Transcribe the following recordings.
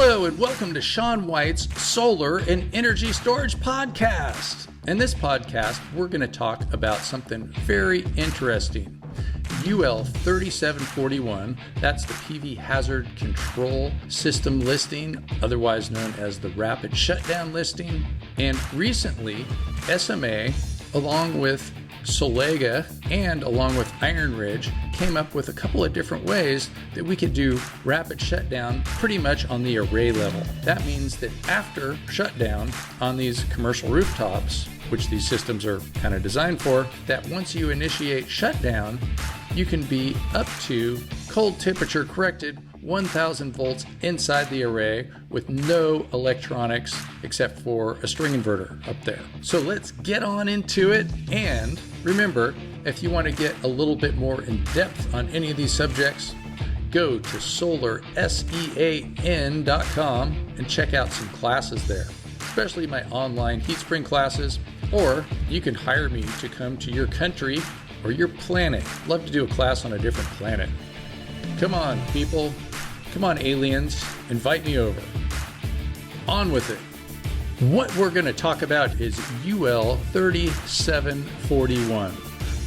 Hello and welcome to Sean White's Solar and Energy Storage Podcast. In this podcast, we're going to talk about something very interesting. UL 3741, that's the PV Hazard Control System listing, otherwise known as the Rapid Shutdown listing. And recently, SMA, along with Solega and along with Iron Ridge, came up with a couple of different ways that we could do rapid shutdown pretty much on the array level. That means that after shutdown on these commercial rooftops, which these systems are kind of designed for, that once you initiate shutdown, you can be up to cold temperature corrected 1000 volts inside the array with no electronics except for a string inverter up there. So let's get on into it. And remember, if you want to get a little bit more in depth on any of these subjects, go to solarsean.com and check out some classes there, especially my online heat spring classes, or you can hire me to come to your country or your planet. Love to do a class on a different planet. Come on, people. Come on, aliens. Invite me over. On with it. What we're going to talk about is UL 3741,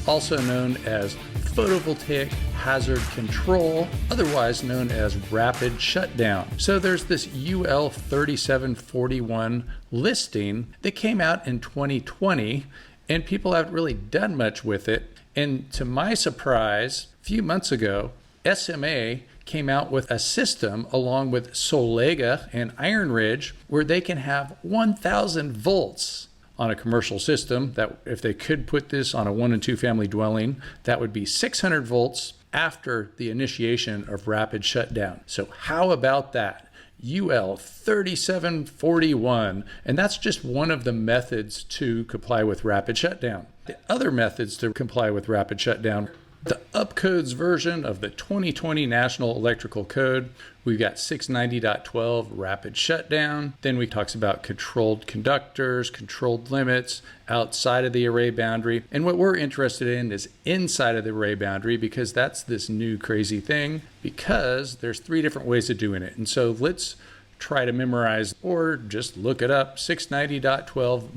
also known as Photovoltaic Hazard Control, otherwise known as Rapid Shutdown. So there's this UL 3741 listing that came out in 2020, and people haven't really done much with it. And to my surprise, a few months ago, SMA came out with a system along with Solega and Iron Ridge where they can have 1000 volts on a commercial system. That if they could put this on a 1 and 2 family dwelling, that would be 600 volts after the initiation of rapid shutdown. So how about that? UL 3741, and that's just one of the methods to comply with rapid shutdown. The other methods to comply with rapid shutdown, the upcodes version of the 2020 National Electrical Code. We've got 690.12 rapid shutdown. Then we talks about controlled conductors, controlled limits outside of the array boundary. And what we're interested in is inside of the array boundary, because that's this new crazy thing, because there's 3 different ways of doing it. And so let's try to memorize or just look it up. 690.12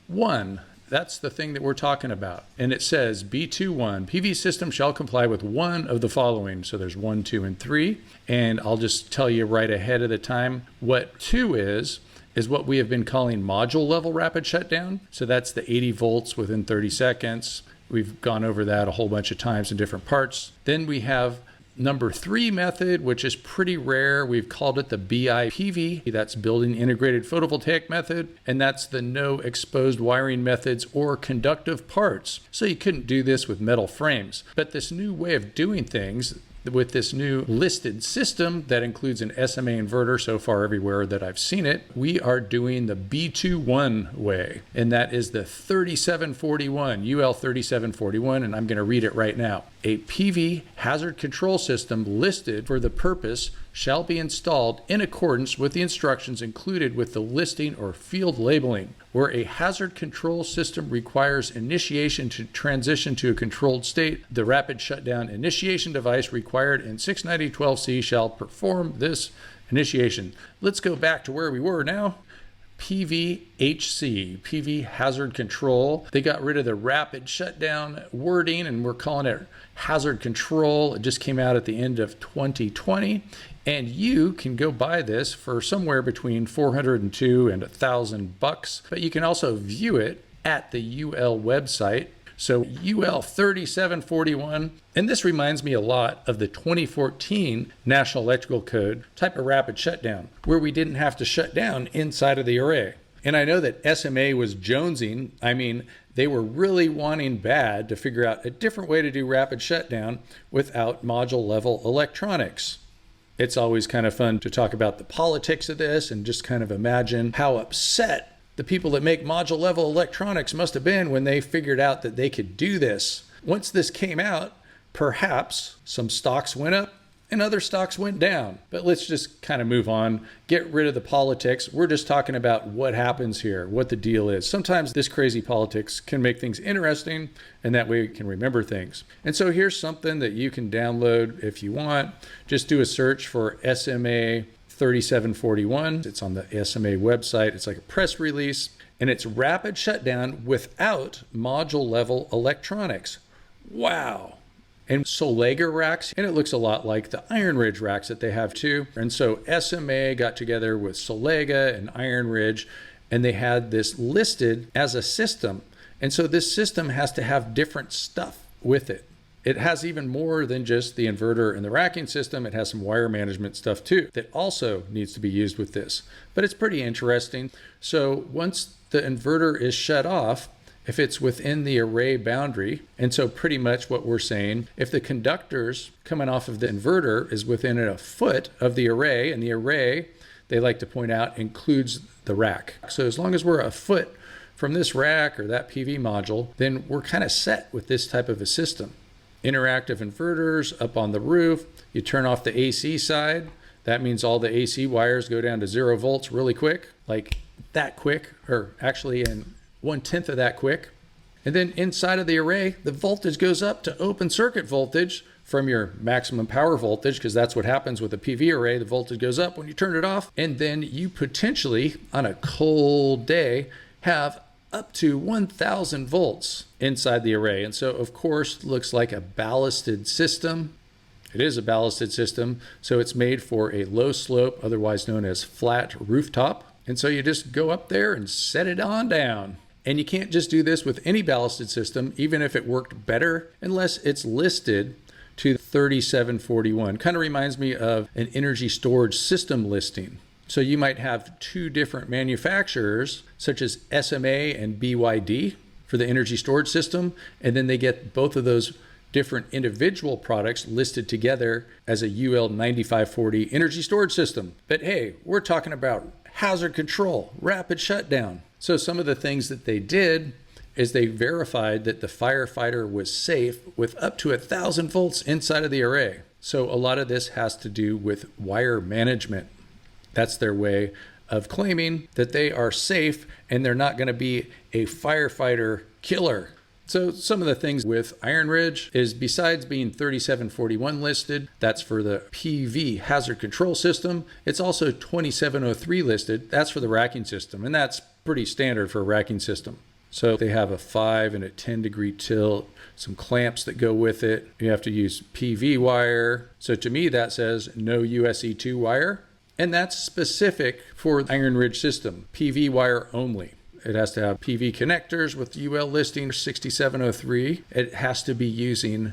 B21. That's the thing that we're talking about. And it says B21, PV system shall comply with one of the following. So there's 1, 2, and 3. And I'll just tell you right ahead of the time what 2 is what we have been calling module level rapid shutdown. So that's the 80 volts within 30 seconds. We've gone over that a whole bunch of times in different parts. Then we have number 3 method, which is pretty rare. We've called it the BIPV. That's Building Integrated Photovoltaic Method, and that's the no exposed wiring methods or conductive parts. So you couldn't do this with metal frames. But this new way of doing things with this new listed system that includes an SMA inverter so far everywhere that I've seen it, we are doing the B21 way, and that is the 3741, UL 3741, and I'm going to read it right now. A PV hazard control system listed for the purpose shall be installed in accordance with the instructions included with the listing or field labeling. Where a hazard control system requires initiation to transition to a controlled state, the rapid shutdown initiation device required in 690.12c shall perform this initiation. Let's go back to where we were now. PVHC, PV Hazard Control. They got rid of the rapid shutdown wording and we're calling it hazard control. It just came out at the end of 2020. And you can go buy this for somewhere between $402 and $1,000, but you can also view it at the UL website. So UL 3741, and this reminds me a lot of the 2014 National Electrical Code type of rapid shutdown, where we didn't have to shut down inside of the array. And I know that SMA was jonesing. I mean, they were really wanting bad to figure out a different way to do rapid shutdown without module level electronics. It's always kind of fun to talk about the politics of this and just kind of imagine how upset the people that make module level electronics must have been when they figured out that they could do this. Once this came out, perhaps some stocks went up and other stocks went down. But let's just kind of move on, get rid of the politics. We're just talking about what happens here, what the deal is. Sometimes this crazy politics can make things interesting, and that way we can remember things. And so here's something that you can download if you want. Just do a search for SMA 3741. It's on the SMA website. It's like a press release, and it's rapid shutdown without module level electronics. Wow. And Solega racks, and it looks a lot like the Iron Ridge racks that they have too. And so SMA got together with Solega and Iron Ridge, and they had this listed as a system. And so this system has to have different stuff with it. It has even more than just the inverter and the racking system. It has some wire management stuff too that also needs to be used with this. But it's pretty interesting. So once the inverter is shut off, if it's within the array boundary, and so pretty much what we're saying, if the conductors coming off of the inverter is within a foot of the array, and the array, they like to point out, includes the rack. So as long as we're a foot from this rack or that PV module, then we're kind of set with this type of a system. Interactive inverters up on the roof, you turn off the AC side, that means all the AC wires go down to 0 volts really quick, like that quick, or actually in 1/10 of that quick. And then inside of the array, the voltage goes up to open circuit voltage from your maximum power voltage, because that's what happens with a PV array. The voltage goes up when you turn it off. And then you potentially, on a cold day, have up to 1,000 volts inside the array. And so, of course, it looks like a ballasted system. It is a ballasted system. So it's made for a low slope, otherwise known as flat rooftop. And so you just go up there and set it on down. And you can't just do this with any ballasted system, even if it worked better, unless it's listed to 3741. Kind of reminds me of an energy storage system listing. So you might have two different manufacturers, such as SMA and BYD for the energy storage system, and then they get both of those different individual products listed together as a UL 9540 energy storage system. But hey, we're talking about hazard control, rapid shutdown. So some of the things that they did is they verified that the firefighter was safe with up to 1,000 volts inside of the array. So a lot of this has to do with wire management. That's their way of claiming that they are safe and they're not going to be a firefighter killer. So some of the things with Iron Ridge is, besides being 3741 listed, that's for the PV hazard control system, it's also 2703 listed, that's for the racking system, and that's pretty standard for a racking system. So they have a 5 and a 10 degree tilt, some clamps that go with it. You have to use PV wire. So to me that says no USE2 wire, and that's specific for the Iron Ridge system, PV wire only. It has to have PV connectors with UL listing 6703. It has to be using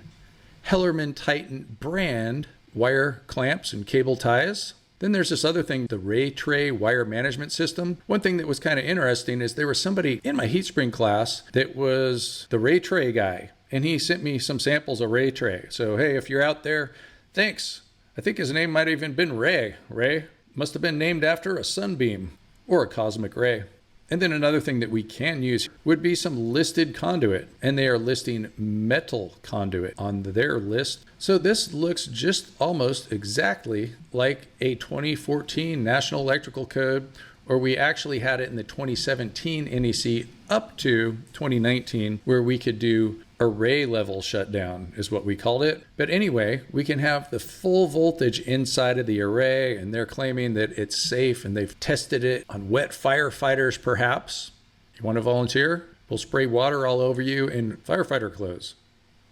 Hellerman Titan brand wire clamps and cable ties. Then there's this other thing, the Ray Tray wire management system. One thing that was kind of interesting is there was somebody in my heat spring class that was the Ray Tray guy, and he sent me some samples of Ray Tray. So hey, if you're out there, thanks. I think his name might have even been Ray. Ray must have been named after a sunbeam or a cosmic ray. And then another thing that we can use would be some listed conduit, and they are listing metal conduit on their list. So this looks just almost exactly like a 2014 National Electrical Code, or we actually had it in the 2017 NEC up to 2019, where we could do array level shutdown is what we called it. But anyway, we can have the full voltage inside of the array, and they're claiming that it's safe, and they've tested it on wet firefighters perhaps. You want to volunteer? We'll spray water all over you in firefighter clothes.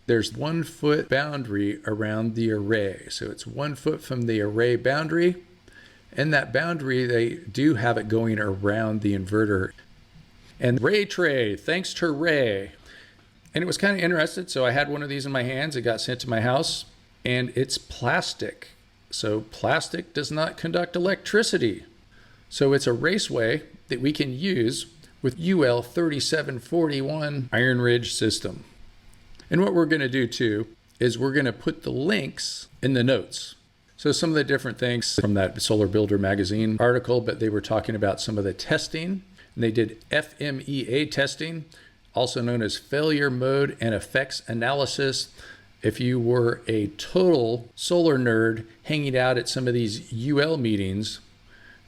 There's 1 foot boundary around the array. So it's 1 foot from the array boundary, and that boundary, they do have it going around the inverter. And Ray Tray, thanks to Ray. And it was kind of interesting. So I had one of these in my hands. It got sent to my house, and it's plastic. So plastic does not conduct electricity. So it's a raceway that we can use with UL 3741 Iron Ridge system. And what we're going to do too is we're going to put the links in the notes. So some of the different things from that Solar Builder magazine article, but they were talking about some of the testing, and they did FMEA testing, also known as failure mode and effects analysis. If you were a total solar nerd hanging out at some of these UL meetings,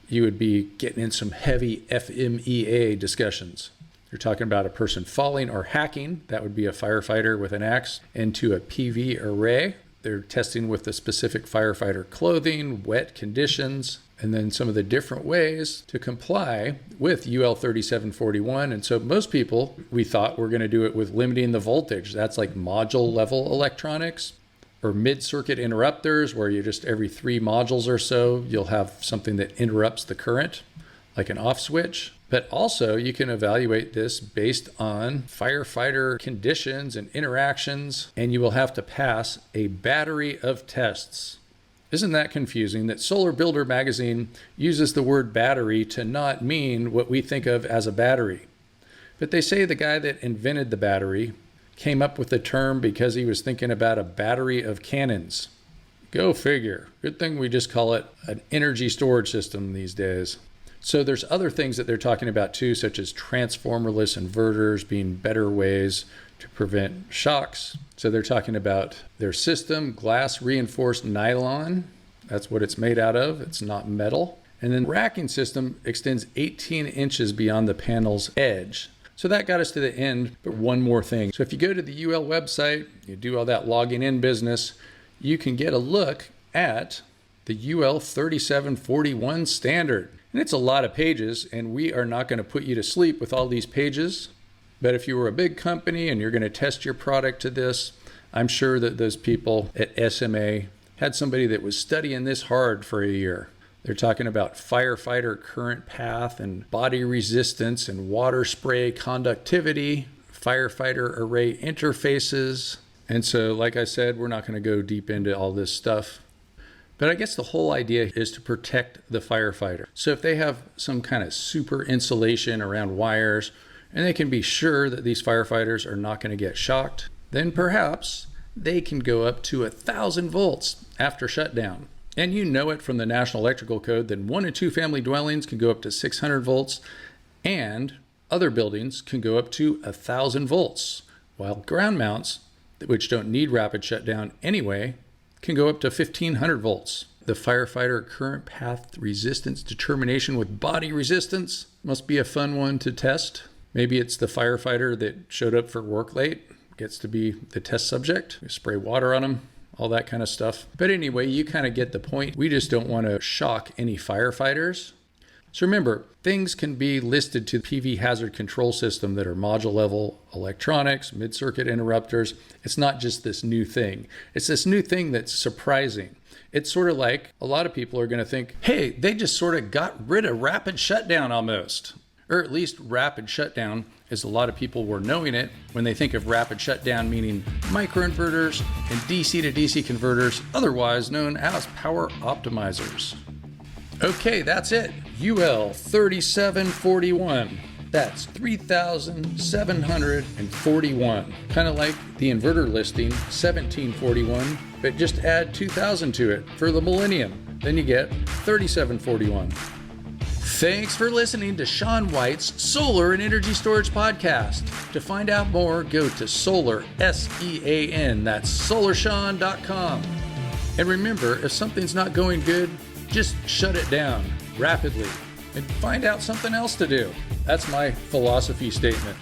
you would be getting in some heavy FMEA discussions. You're talking about a person falling or hacking, that would be a firefighter with an axe, into a PV array. They're testing with the specific firefighter clothing, wet conditions, and then some of the different ways to comply with UL 3741. And so most people, we thought were going to do it with limiting the voltage. That's like module level electronics, or mid-circuit interrupters, where you just every 3 modules or so, you'll have something that interrupts the current, like an off switch. But also you can evaluate this based on firefighter conditions and interactions, and you will have to pass a battery of tests. Isn't that confusing that Solar Builder magazine uses the word battery to not mean what we think of as a battery? But they say the guy that invented the battery came up with the term because he was thinking about a battery of cannons. Go figure. Good thing we just call it an energy storage system these days. So there's other things that they're talking about too, such as transformerless inverters being better ways to prevent shocks. So they're talking about their system, glass reinforced nylon. That's what it's made out of. It's not metal. And then the racking system extends 18 inches beyond the panel's edge. So that got us to the end, but one more thing. So if you go to the UL website, you do all that logging in business, you can get a look at the UL 3741 standard. And it's a lot of pages, and we are not going to put you to sleep with all these pages. But if you were a big company and you're going to test your product to this, I'm sure that those people at SMA had somebody that was studying this hard for a year. They're talking about firefighter current path and body resistance and water spray conductivity, firefighter array interfaces. And so, like I said, we're not going to go deep into all this stuff. But I guess the whole idea is to protect the firefighter. So if they have some kind of super insulation around wires, and they can be sure that these firefighters are not going to get shocked, then perhaps they can go up to 1,000 volts after shutdown. And you know it from the National Electrical Code that 1 and 2 family dwellings can go up to 600 volts, and other buildings can go up to 1,000 volts, while ground mounts, which don't need rapid shutdown anyway, can go up to 1,500 volts. The firefighter current path resistance determination with body resistance must be a fun one to test. Maybe it's the firefighter that showed up for work late, gets to be the test subject. We spray water on them, all that kind of stuff. But anyway, you kind of get the point. We just don't want to shock any firefighters. So remember, things can be listed to the PV hazard control system that are module level electronics, mid-circuit interrupters. It's not just this new thing. It's this new thing that's surprising. It's sort of like a lot of people are going to think, hey, they just sort of got rid of rapid shutdown almost. Or at least rapid shutdown, as a lot of people were knowing it when they think of rapid shutdown, meaning microinverters and DC to DC converters, otherwise known as power optimizers. Okay, that's it. UL 3741. That's 3,741. Kind of like the inverter listing, 1741, but just add 2,000 to it for the millennium. Then you get 3741. Thanks for listening to Sean White's Solar and Energy Storage Podcast. To find out more, go to Solar, SEAN, that's solarshawn.com. And remember, if something's not going good, just shut it down rapidly and find out something else to do. That's my philosophy statement.